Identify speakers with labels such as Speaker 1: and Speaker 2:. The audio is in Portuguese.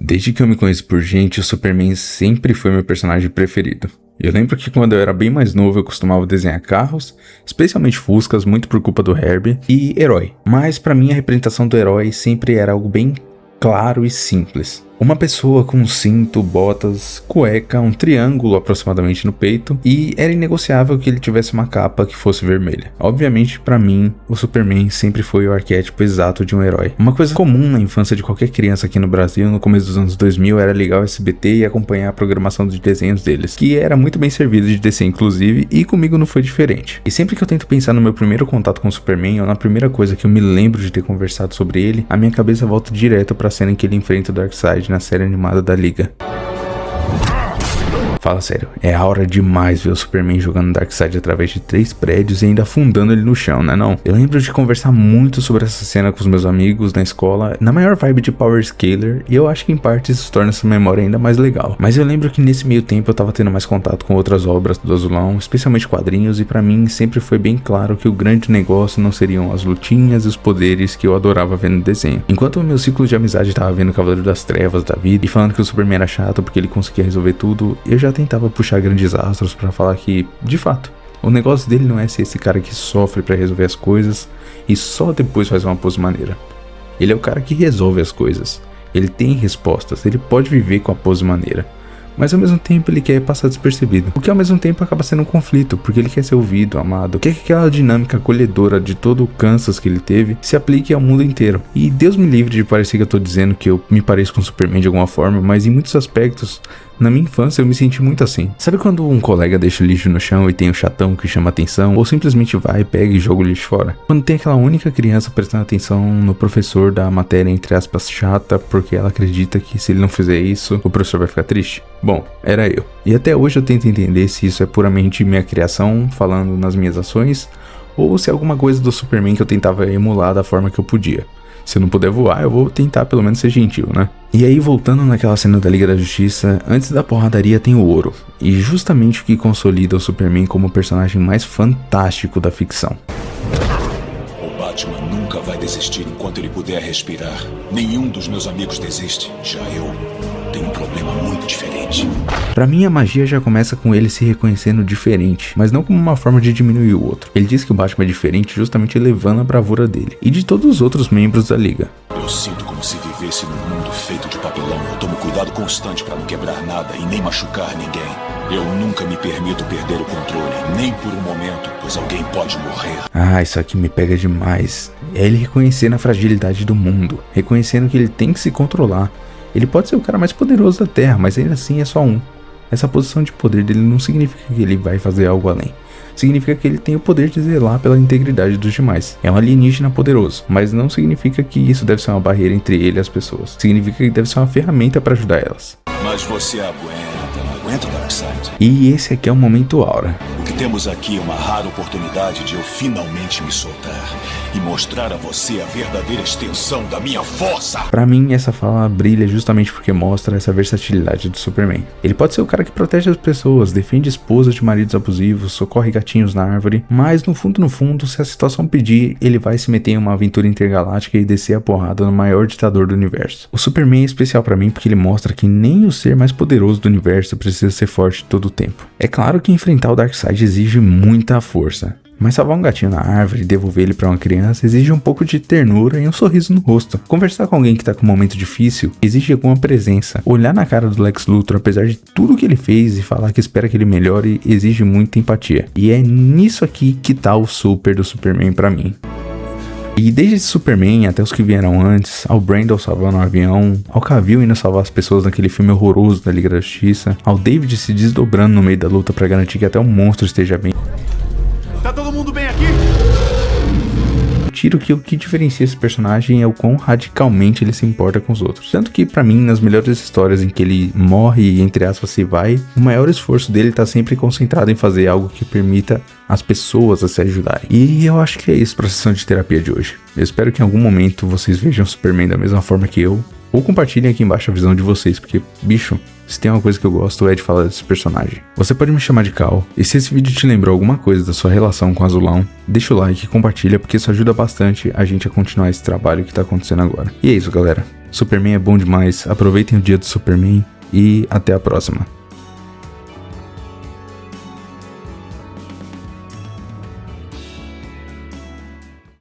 Speaker 1: Desde que eu me conheço por gente, o Superman sempre foi meu personagem preferido. Eu lembro que quando eu era bem mais novo eu costumava desenhar carros, especialmente Fuscas, muito por culpa do Herbie, e herói. Mas pra mim a representação do herói sempre era algo bem claro e simples. Uma pessoa com um cinto, botas, cueca, um triângulo aproximadamente no peito, e era inegociável que ele tivesse uma capa que fosse vermelha. Obviamente, pra mim, o Superman sempre foi o arquétipo exato de um herói. Uma coisa comum na infância de qualquer criança aqui no Brasil, no começo dos anos 2000, era ligar o SBT e acompanhar a programação dos desenhos deles, que era muito bem servido de DC inclusive, e comigo não foi diferente. E sempre que eu tento pensar no meu primeiro contato com o Superman, ou na primeira coisa que eu me lembro de ter conversado sobre ele, a minha cabeça volta direto pra cena em que ele enfrenta o Darkseid na série animada da Liga. Fala sério, é aura demais ver o Superman jogando Darkseid através de 3 prédios e ainda afundando ele no chão, né não? Eu lembro de conversar muito sobre essa cena com os meus amigos na escola, na maior vibe de Power Scaler, e eu acho que em parte isso torna essa memória ainda mais legal. Mas eu lembro que nesse meio tempo eu tava tendo mais contato com outras obras do Azulão, especialmente quadrinhos, e pra mim sempre foi bem claro que o grande negócio não seriam as lutinhas e os poderes que eu adorava ver no desenho. Enquanto o meu ciclo de amizade tava vendo Cavaleiro das Trevas da vida e falando que o Superman era chato porque ele conseguia resolver tudo, eu já tentava puxar grandes astros pra falar que, de fato, o negócio dele não é ser esse cara que sofre pra resolver as coisas e só depois faz uma pose maneira. Ele é o cara que resolve as coisas, ele tem respostas, ele pode viver com a pose maneira, mas ao mesmo tempo ele quer passar despercebido, o que ao mesmo tempo acaba sendo um conflito, porque ele quer ser ouvido, amado, quer que aquela dinâmica acolhedora de todo o Kansas que ele teve se aplique ao mundo inteiro. E Deus me livre de parecer que eu tô dizendo que eu me pareço com o Superman de alguma forma, mas em muitos aspectos, na minha infância eu me senti muito assim. Sabe quando um colega deixa o lixo no chão e tem um chatão que chama atenção, ou simplesmente vai, pega e joga o lixo fora? Quando tem aquela única criança prestando atenção no professor da matéria entre aspas chata, porque ela acredita que se ele não fizer isso, o professor vai ficar triste? Bom, era eu. E até hoje eu tento entender se isso é puramente minha criação, falando nas minhas ações, ou se é alguma coisa do Superman que eu tentava emular da forma que eu podia. Se eu não puder voar, eu vou tentar pelo menos ser gentil, né? E aí, voltando naquela cena da Liga da Justiça, antes da porradaria tem o ouro. E justamente o que consolida o Superman como o personagem mais fantástico da ficção.
Speaker 2: O Batman nunca vai desistir enquanto ele puder respirar. Nenhum dos meus amigos desiste. Já eu tenho um problema muito diferente.
Speaker 1: Pra mim, a magia já começa com ele se reconhecendo diferente, mas não como uma forma de diminuir o outro. Ele diz que o Batman é diferente justamente elevando a bravura dele e de todos os outros membros da Liga.
Speaker 2: Eu sinto como se vivesse num mundo feito de papelão. Eu tomo cuidado constante pra não quebrar nada e nem machucar ninguém. Eu nunca me permito perder o controle, nem por um momento, pois alguém pode morrer.
Speaker 1: Ah, isso aqui me pega demais. É ele reconhecendo a fragilidade do mundo, reconhecendo que ele tem que se controlar. Ele pode ser o cara mais poderoso da Terra, mas ainda assim é só um. Essa posição de poder dele não significa que ele vai fazer algo além. Significa que ele tem o poder de zelar pela integridade dos demais. É um alienígena poderoso, mas não significa que isso deve ser uma barreira entre ele e as pessoas. Significa que deve ser uma ferramenta para ajudar elas.
Speaker 2: Mas você aguenta o Darkseid.
Speaker 1: E esse aqui é o momento aura.
Speaker 2: O que temos aqui é uma rara oportunidade de eu finalmente me soltar e mostrar a você a verdadeira extensão da minha força.
Speaker 1: Pra mim, essa fala brilha justamente porque mostra essa versatilidade do Superman. Ele pode ser o cara que protege as pessoas, defende esposas de maridos abusivos, socorre gatinhos na árvore, mas no fundo, se a situação pedir, ele vai se meter em uma aventura intergaláctica e descer a porrada no maior ditador do universo. O Superman é especial pra mim porque ele mostra que nem o ser mais poderoso do universo precisa ser forte todo o tempo. É claro que enfrentar o Darkseid exige muita força, mas salvar um gatinho na árvore e devolver ele pra uma criança exige um pouco de ternura e um sorriso no rosto. Conversar com alguém que tá com um momento difícil exige alguma presença. Olhar na cara do Lex Luthor, apesar de tudo que ele fez, e falar que espera que ele melhore, exige muita empatia. E é nisso aqui que tá o super do Superman pra mim. E desde Superman até os que vieram antes, ao Brandon salvando um avião, ao Cavill indo salvar as pessoas naquele filme horroroso da Liga da Justiça, ao David se desdobrando no meio da luta pra garantir que até o monstro esteja bem.
Speaker 3: Tá todo mundo bem aqui?
Speaker 1: Tiro que o que diferencia esse personagem é o quão radicalmente ele se importa com os outros. Tanto que pra mim, nas melhores histórias em que ele morre e entre aspas se vai, o maior esforço dele tá sempre concentrado em fazer algo que permita as pessoas a se ajudarem. E eu acho que é isso pra sessão de terapia de hoje. Eu espero que em algum momento vocês vejam o Superman da mesma forma que eu, Ou compartilhem aqui embaixo a visão de vocês, porque, bicho, se tem uma coisa que eu gosto é de falar desse personagem. Você pode me chamar de Cal, e se esse vídeo te lembrou alguma coisa da sua relação com o Azulão, deixa o like e compartilha, porque isso ajuda bastante a gente a continuar esse trabalho que tá acontecendo agora. E é isso, galera. Superman é bom demais, aproveitem o dia do Superman e até a próxima.